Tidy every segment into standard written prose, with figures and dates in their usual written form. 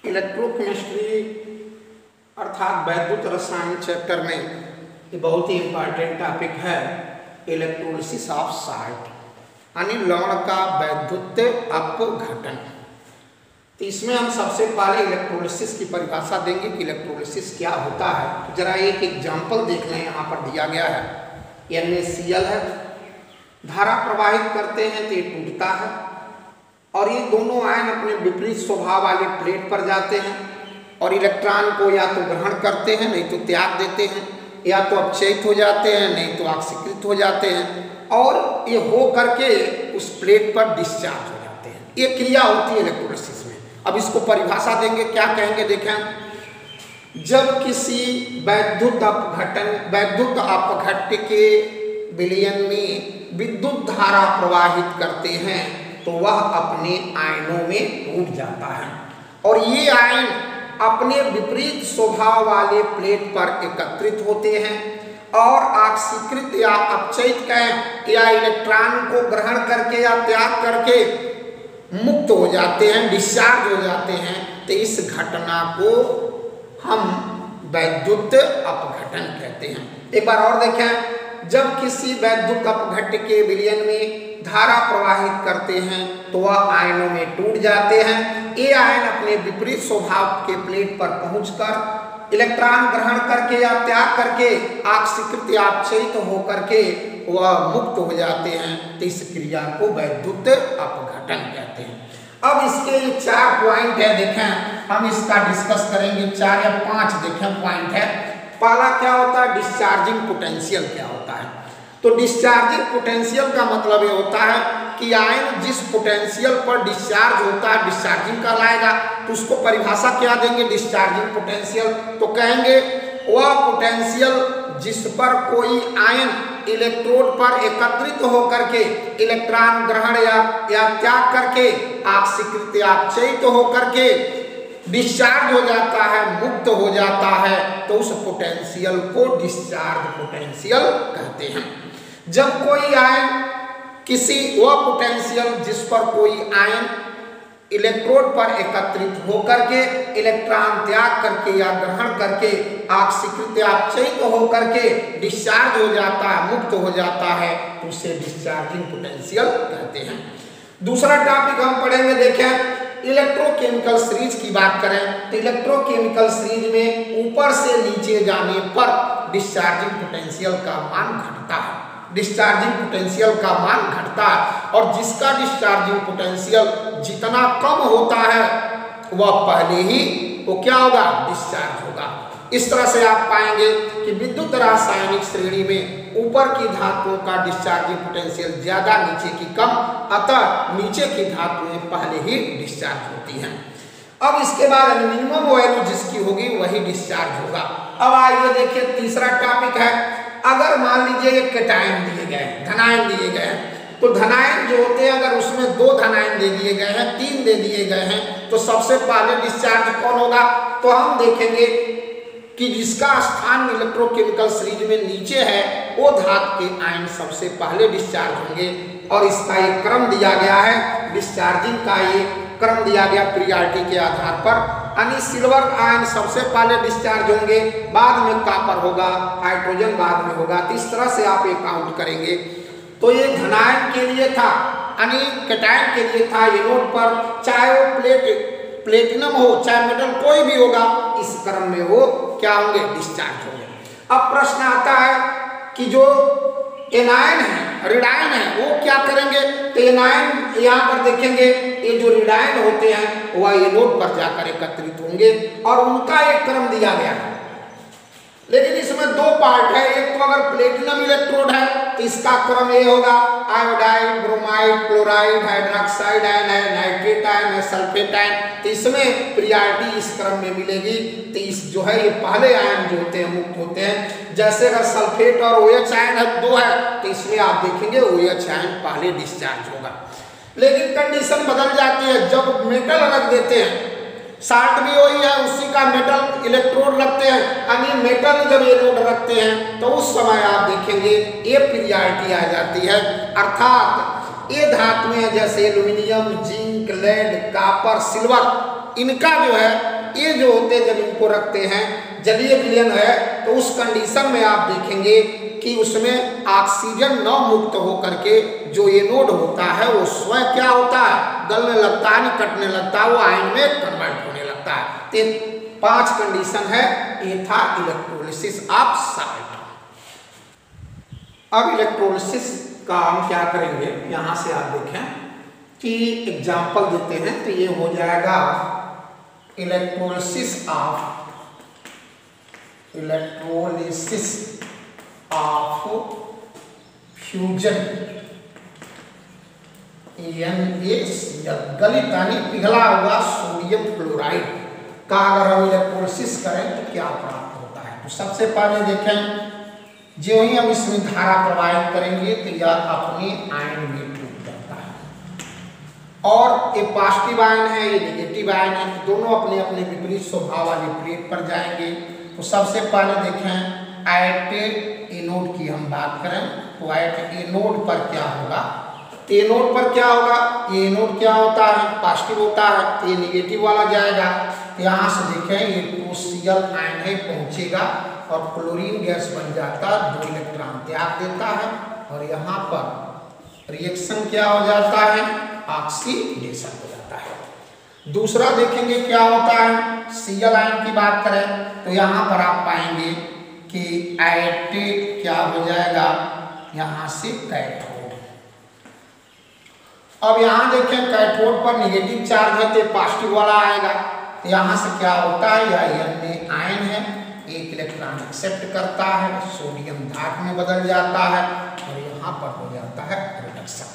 Electrochemistry अर्थात वैद्युत रसायन चैप्टर में ये बहुत ही इम्पॉर्टेंट टॉपिक है इलेक्ट्रोलिसिस ऑफ साल्ट यानी लवण का वैद्युत अपघटन। तो इसमें हम सबसे पहले इलेक्ट्रोलिसिस की परिभाषा देंगे कि इलेक्ट्रोलिसिस क्या होता है। तो जरा एक एग्जाम्पल देख लें, यहाँ पर दिया गया है NaCl है, धारा प्रवाहित करते हैं तो ये टूटता है और ये दोनों आयन अपने विपरीत स्वभाव वाले प्लेट पर जाते हैं और इलेक्ट्रॉन को या तो ग्रहण करते हैं नहीं तो त्याग देते हैं, या तो अपचयित हो जाते हैं नहीं तो ऑक्सीकृत हो जाते हैं और ये हो करके उस प्लेट पर डिस्चार्ज हो जाते हैं। ये क्रिया होती है इलेक्ट्रोलिसिस में। अब इसको परिभाषा देंगे, क्या कहेंगे देखें। जब किसी वैद्युत अपघट्य के विलयन में विद्युत धारा प्रवाहित करते हैं तो वह अपने आयनों में टूट जाता है और ये आयन अपने विपरीत स्वभाव वाले प्लेट पर एकत्रित होते हैं और ऑक्सीकृत या अपचयित कहें या इलेक्ट्रॉन को ग्रहण करके या त्याग करके मुक्त हो जाते हैं, डिस्चार्ज हो जाते हैं। तो इस घटना को हम वैद्युत अपघटन कहते हैं। एक बार और देखें, जब किसी वैद्युत अपघट्य के विलयन में धारा प्रवाहित करते हैं तो वह आयनों में टूट जाते हैं। ये आयन अपने विपरीत स्वभाव के प्लेट पर पहुंचकर इलेक्ट्रॉन ग्रहण करके या त्याग करके ऑक्सीकृत या अपचयित होकर के वह मुक्त हो जाते हैं। तो इस क्रिया को वैद्युत अपघटन कहते हैं। अब इसके ये 4 पॉइंट है, देखें हम इसका डिस्कस करेंगे। 4 या 5 देखें पॉइंट है। पहला क्या होता है, डिस्चार्जिंग पोटेंशियल क्या होता है। तो डिस्चार्जिंग पोटेंशियल का मतलब ये होता है कि आयन जिस पोटेंशियल पर डिस्चार्ज होता है डिस्चार्जिंग कहलाएगा। तो उसको परिभाषा क्या देंगे डिस्चार्जिंग पोटेंशियल। तो कहेंगे वह पोटेंशियल जिस पर कोई आयन इलेक्ट्रोड पर एकत्रित होकर के इलेक्ट्रॉन ग्रहण या त्याग करके ऑक्सीकृत या अपचयित होकर के डिस्चार्ज हो जाता है, मुक्त हो जाता है, तो उस पोटेंशियल को डिस्चार्ज पोटेंशियल कहते हैं। जब कोई आयन किसी वह पोटेंशियल जिस पर कोई आयन इलेक्ट्रोड पर एकत्रित होकर के इलेक्ट्रॉन त्याग करके या ग्रहण करके ऑक्सीकृत या अपचयित होकर के डिस्चार्ज हो जाता है, मुक्त हो जाता है, तो उसे डिस्चार्जिंग पोटेंशियल कहते हैं। दूसरा टॉपिक हम पढ़ेंगे, देखें इलेक्ट्रोकेमिकल सीरीज की बात करें तो इलेक्ट्रोकेमिकल सीरीज में ऊपर से नीचे जाने पर डिस्चार्जिंग पोटेंशियल का मान घटता है। डिस्चार्जिंग पोटेंशियल का मान घटता है और जिसका डिस्चार्जिंग पोटेंशियल जितना कम होता है वह पहले ही वो क्या होगा, डिस्चार्ज होगा। इस तरह से आप पाएंगे कि विद्युत रासायनिक श्रेणी में ऊपर की धातुओं का डिस्चार्जिंग पोटेंशियल ज्यादा, नीचे की कम, अतः नीचे की धातुएं पहले ही डिस्चार्ज होती हैं। अब इसके बाद मिनिमम वैल्यू जिसकी होगी वही डिस्चार्ज होगा। अब आइए देखिए तीसरा टॉपिक है, अगर मान लीजिए एक कैटायन दिए गए, धनायन दिए गए हैं, तो धनायन जो होते हैं अगर उसमें 2 धनायन दे दिए गए हैं, 3 दे दिए गए हैं, तो सबसे पहले डिस्चार्ज कौन होगा। तो हम देखेंगे कि जिसका स्थान इलेक्ट्रोकेमिकल सीरीज में नीचे है वो धातु के आयन सबसे पहले डिस्चार्ज होंगे और इसका एक क्रम दिया गया है, डिस्चार्जिंग का ये क्रम दिया गया प्रियॉरिटी के आधार पर। यानी सिल्वर आयन सबसे पहले डिस्चार्ज होंगे, बाद में कॉपर होगा, हाइड्रोजन बाद में होगा। तो इस तरह से आप ये काउंट करेंगे। तो ये धनायन के लिए था, यानी कैटायन के लिए था एनोड पर, चाहे वो प्लेटिनम हो चाहे मेटल कोई भी होगा, इस क्रम में वो क्या होंगे, डिस्चार्ज होंगे। अब प्रश्न आता है कि जो एनायन है, ऋणायन है, वो क्या करेंगे। तो एनायन यहाँ पर देखेंगे ये जो ऋणायन होते हैं वह एनोड पर जाकर एकत्रित होंगे और उनका एक क्रम दिया गया है। लेकिन इसमें 2 पार्ट है, एक तो अगर प्लेटिनम इलेक्ट्रोड है तो इसका क्रम ये होगा, iodide, bromide, chloride, hydroxide ion है, नाइट्रेट आयन है, सल्फेट आयन, तो इसमें प्रियॉरिटी इस क्रम में मिलेगी। तो इस जो है ये पहले आयन जो होते हैं मुक्त होते हैं। जैसे अगर सल्फेट और OH आयन है 2 है तो इसमें आप देखेंगे OH आयन पहले डिस्चार्ज होगा। लेकिन कंडीशन बदल जाती है, जब मेटल रख देते हैं, साल्ट भी वही है, उसी का मेटल इलेक्ट्रोड रखते हैं, यानी मेटल जब एनोड रखते हैं तो उस समय आप देखेंगे ये प्रियॉरिटी आ जाती है। अर्थात ये धातुएं जैसे aluminium, zinc, lead, copper, silver, इनका जो है ये जो होते हैं जब इनको रखते हैं जलीय विलयन है तो उस कंडीशन में आप देखेंगे कि उसमें ऑक्सीजन न मुक्त होकर के जो एनोड होता है वो स्वयं क्या होता है, गलने लगता है, नहीं कटने लगता है, वो आयन में कन्वर्ट होने लगता है। तो 5 कंडीशन है, ये था इलेक्ट्रोलिसिस ऑफ साल्ट। अब इलेक्ट्रोलिसिस का हम क्या करेंगे, यहां से आप देखें कि एग्जाम्पल देते हैं तो ये हो जाएगा इलेक्ट्रोलिसिस ऑफ फ्यूजन NaCl, गलित यानी पिघला हुआ सोडियम क्लोराइड का अगर हम इलेक्ट्रोलिसिस करें तो क्या प्राप्त होता है। तो सबसे पहले देखें, जो ही हम इसमें धारा प्रवाहित करेंगे तो यह अपने आयन में टूट जाता है और ये पॉजिटिव आयन है, ये नेगेटिव आयन है, दोनों अपने अपने विपरीत स्वभाव वाले प्लेट पर जाएंगे। तो सबसे पहले देखें एट एनोड की हम बात करें तो एट एनोड पर क्या होगा, एनोड पर क्या होगा, ये एनोड क्या होता है, पॉजिटिव होता है, तो ये नेगेटिव वाला जाएगा। यहाँ से देखें ये 2Cl आयन है पहुंचेगा और क्लोरीन गैस बन जाता है, 2 इलेक्ट्रॉन त्याग देता है और यहाँ पर रिएक्शन क्या हो जाता है, ऑक्सीडेशन हो जाता है। दूसरा देखेंगे क्या होता है, Cl आयन की बात करें तो यहाँ पर आप पाएंगे कि एट क्या हो जाएगा, यहाँ से कैथोड। अब यहाँ देखें कैथोड पर नेगेटिव चार्ज है तो पॉजिटिव वाला आएगा, तो यहाँ से क्या होता है, यह Na आयन है, 1 इलेक्ट्रॉन एक्सेप्ट करता है, सोडियम धातु में बदल जाता है और यहाँ पर हो जाता है रिडक्शन।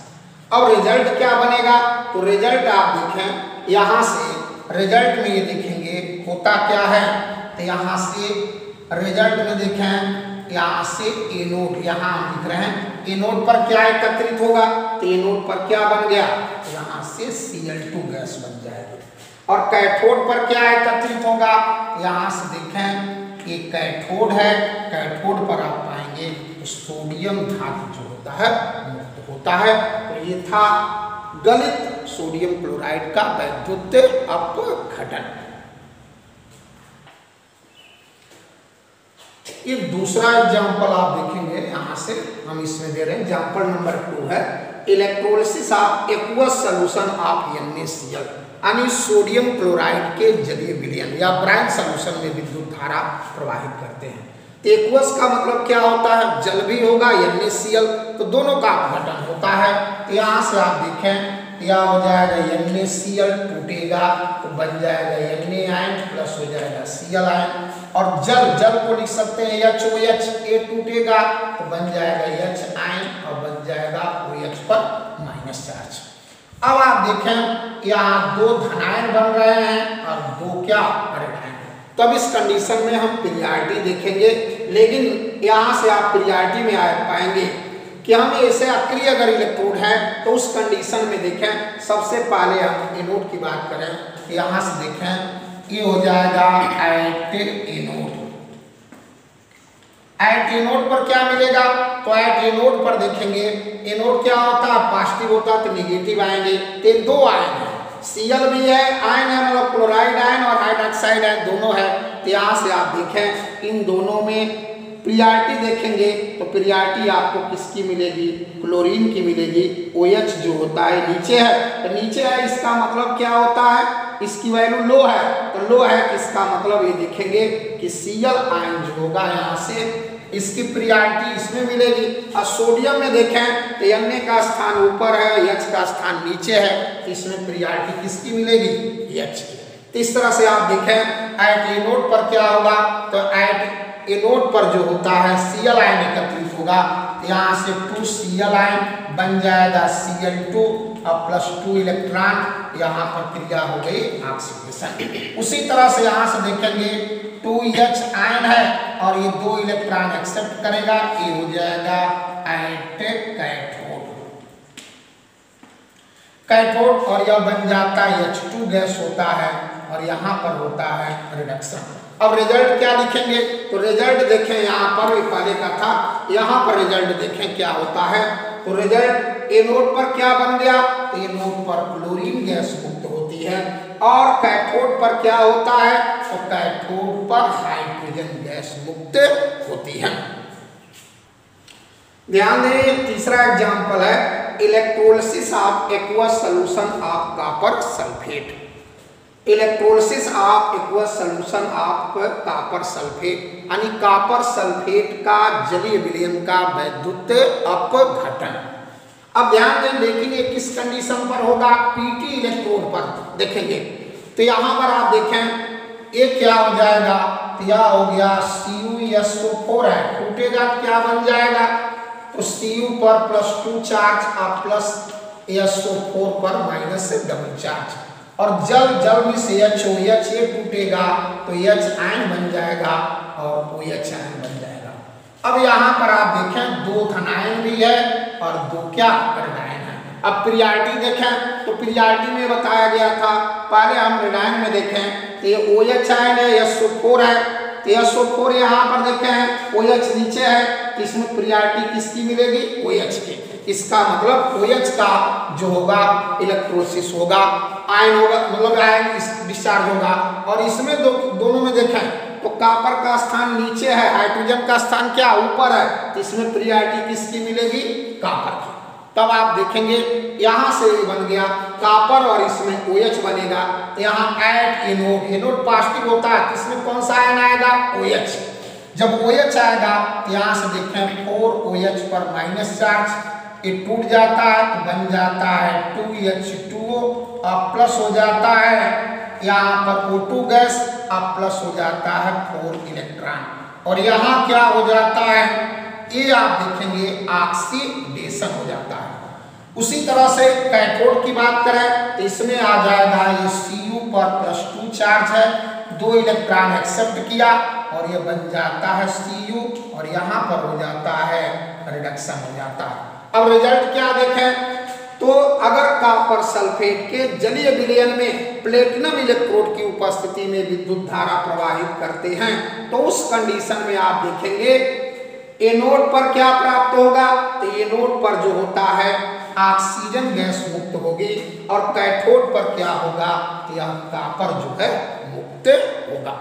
अब रिजल्ट क्या बनेगा, तो रिजल्ट आप देखें यहाँ से रिजल्ट में ये देखेंगे होता क्या है, तो यहाँ से रिजल्ट में देखें यहाँ से एनोड, यहाँ हम लिख रहे हैं एनोड पर क्या एकत्रित होगा, तो एनोड पर क्या बन गया, यहाँ से Cl2 गैस बन जाएगी और कैथोड पर क्या एकत्रित होगा, यहाँ से देखें ये कैथोड है, कैथोड पर आप पाएंगे तो सोडियम धातु जो होता है मुक्त होता है। तो ये था गलित सोडियम क्लोराइड का वैद्युत अपघटन। ये दूसरा एग्जाम्पल आप देखेंगे, यहाँ से हम इसमें दे रहे हैं एग्जाम्पल नंबर 2 है electrolysis of aqueous solution of NaCl, यानी सोडियम क्लोराइड के जलीय विलयन या ब्राइन सॉल्यूशन में विद्युत धारा प्रवाहित करते हैं। तो एक्वस का मतलब क्या होता है, जल भी होगा NaCl, तो दोनों का अपघटन होता है। तो यहाँ से आप देखें यह हो जाएगा NaCl टूटेगा तो बन जाएगा Na आयन प्लस हो जाएगा Cl आयन और जल को लिख सकते हैं HOH, A टूटेगा तो बन जाएगा H आयन और बन जाएगा OH पर माइनस चार्ज। अब आप देखें यहाँ 2 धनायन बन रहे हैं और 2 क्या ऋणायन। तो अब इस कंडीशन में हम पीरियडिटी देखेंगे, लेकिन यहाँ से आप पीरियडिटी में आ पाएंगे कि हम ऐसे अक्रिय अगर इलेक्ट्रोड है तो उस कंडीशन में देखें सबसे पहले हम एनोड की बात करें तो यहाँ से देखें ये हो जाएगा एट एनोड। एट एनोड पर क्या मिलेगा, तो एट एनोड पर देखेंगे एनोड क्या होता है, पॉजिटिव होता है तो निगेटिव आएंगे, तो 2 आयन है, Cl भी है आयन है, मतलब क्लोराइड आयन और हाइड्रोक्साइड आयन दोनों है। तो यहाँ से आप देखें इन दोनों में पीरियडिटी देखेंगे तो पीरियडिटी आपको किसकी मिलेगी, क्लोरीन की मिलेगी। OH जो होता है नीचे है, तो नीचे है इसका मतलब क्या होता है, इसकी वैल्यू लो है, तो लो है इसका मतलब ये देखेंगे कि Cl आयन जो होगा यहाँ से इसकी पीरियडिटी इसमें मिलेगी। और सोडियम में देखें तो Na का स्थान ऊपर है, H का स्थान नीचे है, तो इसमें पीरियडिटी किसकी मिलेगी, H की। तो इस तरह से आप देखें एट एनोड पर क्या होगा, तो एट एनोड पर जो होता है Cl आयन एकत्रित होगा, यहाँ से 2Cl आयन बन जाएगा Cl2 और प्लस 2 इलेक्ट्रॉन, यहाँ पर क्रिया हो गई ऑक्सीडेशन। उसी तरह से यहाँ से देखेंगे 2H आयन है और ये 2 इलेक्ट्रॉन एक्सेप्ट करेगा, ये हो जाएगा एट कैथोड और यह बन जाता है H2 गैस होता है और यहाँ पर होता है रिडक्शन। अब रिजल्ट क्या लिखेंगे, तो रिजल्ट देखें यहाँ पर भी पहले का था, यहाँ पर रिजल्ट देखें क्या होता है। तो रिजल्ट एनोड पर क्या बन गया, तो एनोड पर क्लोरीन गैस मुक्त होती है, और कैथोड पर क्या होता है, तो कैथोड पर हाइड्रोजन गैस मुक्त होती है। ध्यान दें, तीसरा एग्जांपल है electrolysis of aqueous solution of copper sulphate. Electrolysis of aqueous solution of copper sulphate, यानी कॉपर सल्फेट का जलीय विलयन का वैद्युत अपघटन। अब ध्यान दें, देखेंगे किस कंडीशन पर होगा, पीटी इलेक्ट्रोड पर देखेंगे। तो यहां पर आप देखें ये क्या हो जाएगा, यह हो गया CuSO4 है, टूटेगा क्या बन जाएगा, तो Cu पर +2 चार्ज और प्लस SO4 पर माइनस डबल चार्ज, और जल में से HOH ये टूटेगा तो H आयन बन जाएगा और OH आयन बन जाएगा। अब यहाँ पर आप देखें 2 धनायन भी है और 2 क्या ऋणायन है। अब पीरियडिटी देखें तो पीरियडिटी में बताया गया था, पहले हम ऋणायन में देखें तो ये OH आयन है, SO4 है, तो SO4 यहाँ पर देखें OH नीचे है, तो इसमें पीरियडिटी किसकी मिलेगी, OH की। इसका मतलब OH का जो होगा इलेक्ट्रोलिसिस होगा, आयन होगा, मतलब आयन डिस्चार्ज होगा। और इसमें दोनों में देखें तो कॉपर का स्थान नीचे है, हाइड्रोजन का स्थान क्या ऊपर है, तो इसमें पीरियडिटी किसकी मिलेगी, कॉपर की। तब आप देखेंगे यहाँ से बन गया कॉपर और इसमें OH बनेगा, तो यहाँ ऐड एनोड पॉजिटिव होता है, इसमें कौन सा आयन आएगा, OH। जब OH आएगा तो यहाँ से देखें 4OH पर माइनस चार्ज, ये टूट जाता है तो बन जाता है 2H2O और प्लस हो जाता है यहाँ पर O2 गैस और प्लस हो जाता है 4 इलेक्ट्रॉन, और यहाँ क्या हो जाता है, ये आप देखेंगे ऑक्सीडेशन हो जाता है। उसी तरह से कैथोड की बात करें तो इसमें आ जाएगा ये Cu पर +2 चार्ज है, 2 इलेक्ट्रॉन एक्सेप्ट किया और ये बन जाता है Cu, और यहाँ पर हो जाता है रिडक्शन हो जाता है। अब रिजल्ट क्या देखें, तो अगर कॉपर सल्फेट के जलीय विलयन में प्लेटिनम इलेक्ट्रोड की उपस्थिति में विद्युत धारा प्रवाहित करते हैं तो उस कंडीशन में आप देखेंगे एनोड पर क्या प्राप्त होगा, तो एनोड पर जो होता है ऑक्सीजन गैस मुक्त होगी, और कैथोड पर क्या होगा, यह कॉपर जो है मुक्त होगा।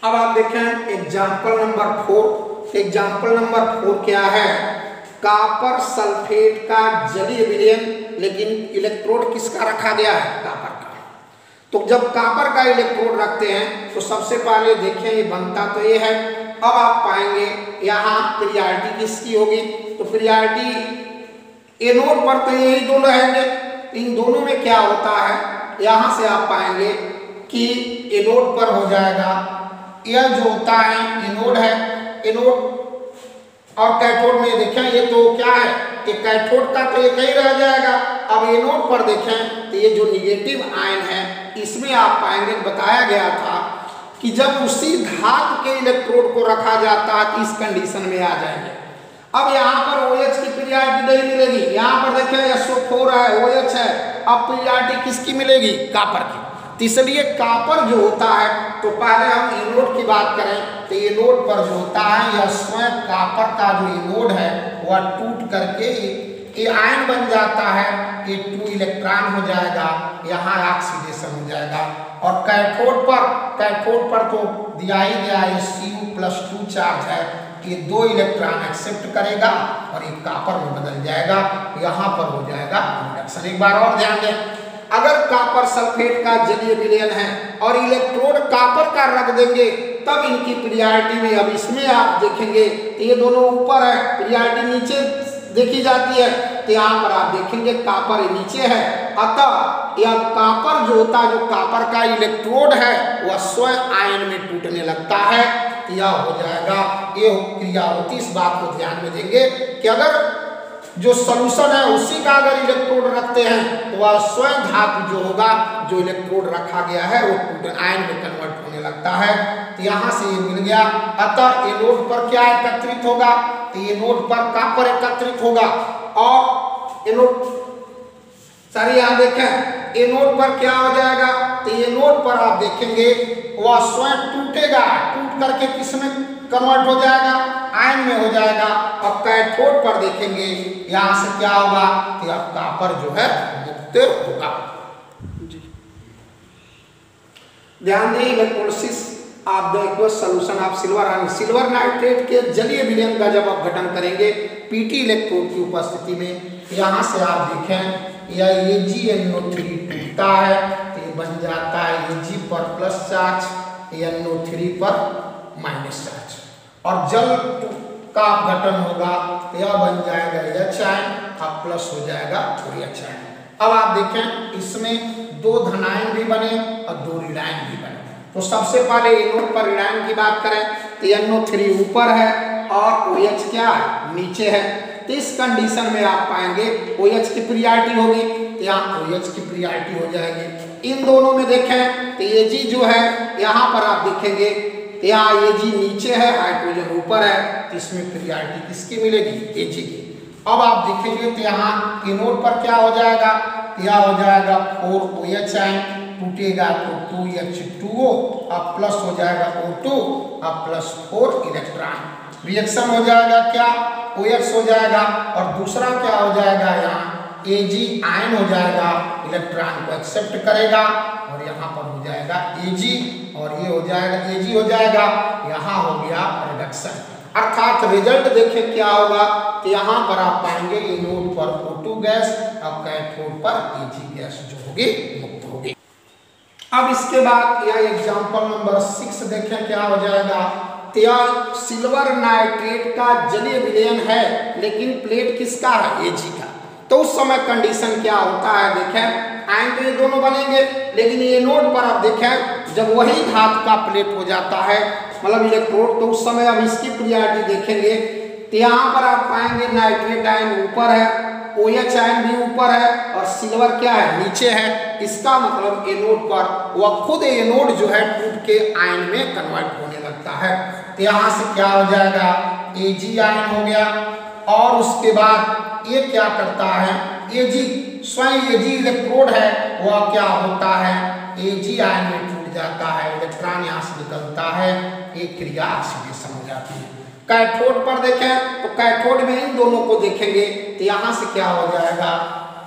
अब आप देखें एग्जाम्पल नंबर 4। एग्जाम्पल नंबर 4 क्या है, कॉपर सल्फेट का जलीय विलयन, लेकिन इलेक्ट्रोड किसका रखा गया है, कॉपर का। तो जब कॉपर का इलेक्ट्रोड रखते हैं तो सबसे पहले देखें ये बनता तो ये है। अब आप पाएंगे यहाँ पीरियडिटी किसकी होगी, तो पीरियडिटी एनोड पर तो यही दो रहेंगे, इन दोनों में क्या होता है, यहाँ से आप पाएंगे कि एनोड पर हो जाएगा, यह जो होता है एनोड है, एनोड और कैथोड में देखें ये तो क्या है, कि कैथोड का तो एक ही रह जाएगा। अब एनोड पर देखें तो ये जो निगेटिव आयन है इसमें आप पाएंगे बताया गया था कि जब उसी धातु के इलेक्ट्रोड को रखा जाता है तो इस कंडीशन में आ जाएंगे। अब यहाँ पर OH की पीरियडिटी नहीं मिलेगी, यहाँ पर देखें SO4 है, OH है, अब पीरियडिटी किसकी मिलेगी, कॉपर की। तो इसलिए कॉपर जो होता है, तो पहले हम एनोड की बात करें तो एनोड पर जो होता है यह स्वयं कॉपर का जो एनोड है वह टूट करके ये आयन बन जाता है, ये 2 इलेक्ट्रॉन हो जाएगा, यहाँ ऑक्सीडेशन हो जाएगा। और कैथोड पर तो दिया ही गया है Cu +2 चार्ज है, ये 2 इलेक्ट्रॉन एक्सेप्ट करेगा और ये कॉपर में बदल जाएगा, यहाँ पर हो जाएगा रिडक्शन। एक बार और ध्यान दें, अगर कॉपर सल्फेट का जलीय विलयन है और इलेक्ट्रोड कॉपर का रख देंगे तब इनकी पीरियडिटी में, अब इसमें आप देखेंगे तो ये दोनों ऊपर है, पीरियडिटी नीचे देखी जाती है, तो यहाँ पर आप देखेंगे कॉपर नीचे है, अतः यह कॉपर जो होता है, जो कॉपर का इलेक्ट्रोड है वह स्वयं आयन में टूटने लगता है, तो यह हो जाएगा, ये क्रिया होती। इस बात को ध्यान में देंगे कि अगर जो सॉल्यूशन है उसी का अगर इलेक्ट्रोड रखते हैं तो वह स्वयं धातु जो होगा, जो इलेक्ट्रोड रखा गया है वो टूटन आयन में कन्वर्ट होने लगता है। तो यहाँ से ये मिल गया, अतः एनोड पर क्या एकत्रित होगा, तो एनोड पर कॉपर एकत्रित होगा, और एनोड सारी यहाँ देखें एनोड पर क्या हो जाएगा, तो एनोड पर आप देखेंगे वह स्वयं टूटेगा, टूट करके किसमें कन्वर्ट हो जाएगा, आयन में हो जाएगा। और कैथोड पर देखेंगे यहाँ से क्या होगा, तो कॉपर जो है मुक्त होगा। ध्यान दें, electrolysis of the aqueous solution of silver ion, silver nitrate के जलीय विलयन का जब आप गठन करेंगे पीटी इलेक्ट्रोड की उपस्थिति में, यहाँ से आप देखें या AgNO3 टूटता है तो ये बन जाता है Ag पर प्लस चार्ज, NO3 पर माइनस चार्ज, और जल का गठन होगा तो यह बन जाएगा H आयन, अब प्लस हो जाएगा OH आयन। अब आप देखें इसमें 2 धनायन भी बने और 2 ऋणायन भी बने। तो सबसे पहले एनोड पर ऋणायन की बात करें तो NO3 ऊपर है और OH क्या है, नीचे है। तो इस कंडीशन में आप पाएंगे OH की प्रियॉरिटी होगी तो यहाँ OH की प्रियॉरिटी हो जाएगी। इन दोनों में देखें तो Ag जो है यहाँ पर आप देखेंगे यहाँ Ag नीचे है, हाइड्रोजन ऊपर है, तो इसमें प्रियॉरिटी किसकी मिलेगी, Ag की। अब आप देखेंगे तो यहाँ एनोड पर क्या हो जाएगा, यह हो जाएगा 4OH आयन, टूटेगा तो 2H2O, अब प्लस हो जाएगा O2, अब प्लस 4 इलेक्ट्रॉन, रिएक्शन हो जाएगा क्या, OH हो जाएगा, और दूसरा क्या हो जाएगा यहाँ Ag आयन हो जाएगा, इलेक्ट्रॉन को एक्सेप्ट करेगा और यहाँ पर हो जाएगा Ag, और ये हो जाएगा Ag हो जाएगा, यहाँ हो गया रिडक्शन। अर्थात रिजल्ट देखें क्या होगा तो यहाँ पर आप पाएंगे एनोड पर O2 गैस और कैथोड पर Ag गैस जो होगी मुक्त होगी। अब इसके बाद यह एग्जांपल नंबर 6 देखें क्या हो जाएगा। तो यह सिल्वर नाइट्रेट का जलीय विलयन है लेकिन प्लेट किसका है, Ag का। तो उस समय कंडीशन क्या होता है देखें, आयन तो ये दोनों बनेंगे लेकिन एनोड पर आप देखें जब वही धातु का प्लेट हो जाता है मतलब इलेक्ट्रोड, तो उस समय अब इसकी प्रियॉरिटी देखेंगे तो यहाँ पर आप पाएंगे नाइट्रेट आयन ऊपर है, OH आयन भी ऊपर है और सिल्वर क्या है, नीचे है। इसका मतलब एनोड पर वह खुद एनोड जो है टूट के आयन में कन्वर्ट होने लगता है। तो यहाँ से क्या हो जाएगा, Ag आयन हो गया, और उसके बाद ये क्या करता है, Ag स्वयं Ag इलेक्ट्रोड है वह क्या होता है, Ag आयन में टूट जाता है, इलेक्ट्रॉन यहाँ से निकलता है, एक क्रिया ऑक्सीडेशन हो जाती है। कैथोड पर देखें तो कैथोड में इन दोनों को देखेंगे तो यहाँ से क्या हो जाएगा,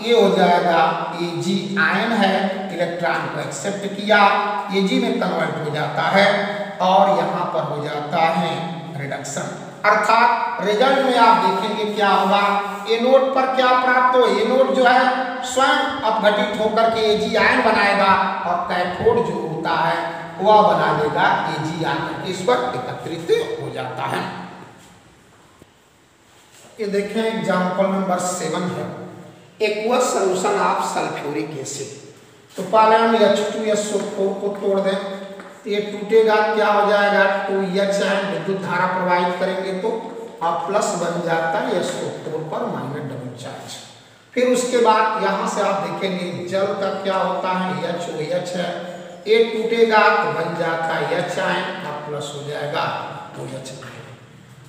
ये हो जाएगा Ag आयन है, इलेक्ट्रॉन को एक्सेप्ट किया, Ag में कन्वर्ट हो जाता है और यहाँ पर हो जाता है रिडक्शन। अर्थात रिजल्ट में आप देखेंगे क्या होगा, एनोड पर क्या प्राप्त हो, एनोड जो है स्वयं अपघटित होकर के Ag आयन बनाएगा और कैथोड जो होता है वह बना देगा Ag आयन, इस पर एकत्रित हो जाता है। ये देखें एग्जांपल नंबर 7 है, aqueous solution of sulphuric acid. तो पहले हम H2SO4 को तोड़ दें तो ये टूटेगा, क्या हो जाएगा 2H आयन, विद्युत धारा प्रवाहित करेंगे तो अब प्लस बन जाता है SO4 पर माइनस डबल चार्ज। फिर उसके बाद यहाँ से आप देखेंगे जल का क्या होता है, HOH है, ये टूटेगा तो बन जाता है H आयन, अब प्लस हो जाएगा OH आयन।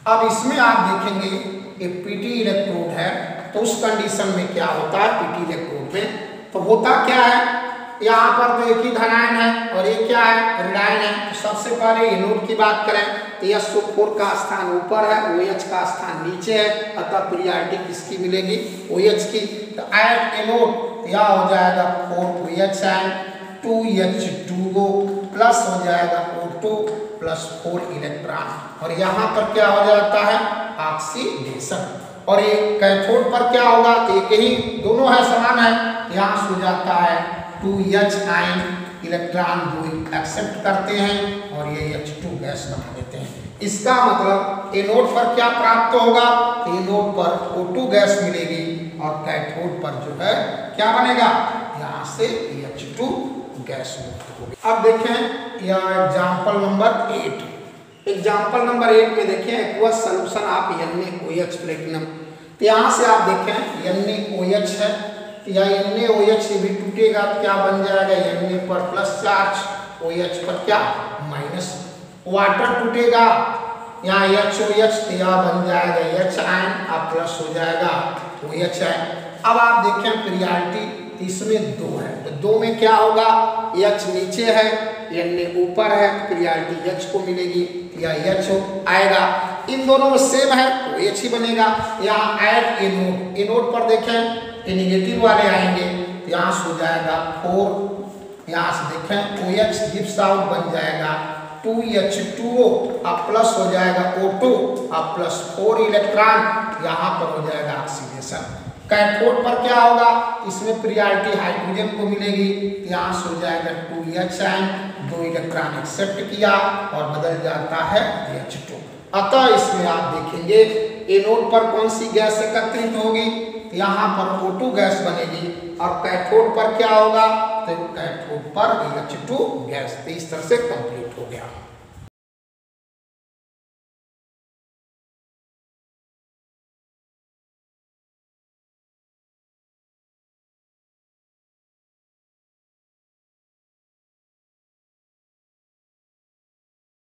अब इसमें आप देखेंगे ये पीटी इलेक्ट्रोड है तो उस कंडीशन में क्या होता है, पीटी इलेक्ट्रोड में तो होता क्या है, यहाँ पर तो एक ही धनायन है और ये क्या है, ऋणायन है। तो सबसे पहले एनोड की बात करें तो SO4 का स्थान ऊपर है, OH का स्थान नीचे है, अतः प्रियॉरिटी किसकी मिलेगी, OH की। तो एट एनोड यह हो जाएगा 4OH आयन, 2H2O प्लस हो जाएगा O2 प्लस 4 इलेक्ट्रॉन, और यहाँ पर क्या हो जाता है ऑक्सीडेशन। और ये कैथोड पर क्या होगा, एक ही दोनों है समान है, यहाँ से हो जाता है 2H आयन, इलेक्ट्रॉन दो एक्सेप्ट करते हैं और ये H2 गैस बना देते हैं। इसका मतलब एनोड पर क्या प्राप्त होगा, एनोड पर O2 गैस मिलेगी और कैथोड पर जो है क्या बनेगा, यहाँ से H2 गैस मुक्त होगी। अब देखें यह एग्जाम्पल नंबर 8, एग्जाम्पल नंबर 8 में देखें aqueous solution of NaOH platinum. तो यहाँ से आप देखें NaOH है, या NaOH से भी टूटेगा तो क्या बन जाएगा, Na पर प्लस चार्ज, OH पर क्या माइनस। वाटर टूटेगा यहाँ HOH तो यह बन जाएगा H आयन, अब प्लस हो जाएगा OH आयन। अब आप देखें प्रियॉरिटी इसमें 2 है तो 2 में क्या होगा, H नीचे है, Na ऊपर है, प्रियॉरिटी H को मिलेगी या H आएगा। इन दोनों में सेम है तो H ही बनेगा। यहाँ ऐड एनोड, एनोड पर देखें ये निगेटिव वाले आएंगे तो यहाँ से हो जाएगा 4 यहाँ से देखें OH गिव्स आउट बन जाएगा 2H2O, अब प्लस हो जाएगा O2, अब प्लस 4 इलेक्ट्रॉन, यहाँ पर हो जाएगा ऑक्सीडेशन। कैथोड पर क्या होगा, इसमें प्रियॉरिटी हाइड्रोजन को मिलेगी, यहाँ से हो जाएगा 2H आयन, 2 इलेक्ट्रॉन एक्सेप्ट किया और बदल जाता है H2। अतः इसमें आप देखेंगे एनोड पर कौन सी गैस एकत्रित होगी, यहाँ पर O2 गैस बनेगी, और कैथोड पर क्या होगा, तो कैथोड पर H2 गैस। इस तरह से कंप्लीट हो गया।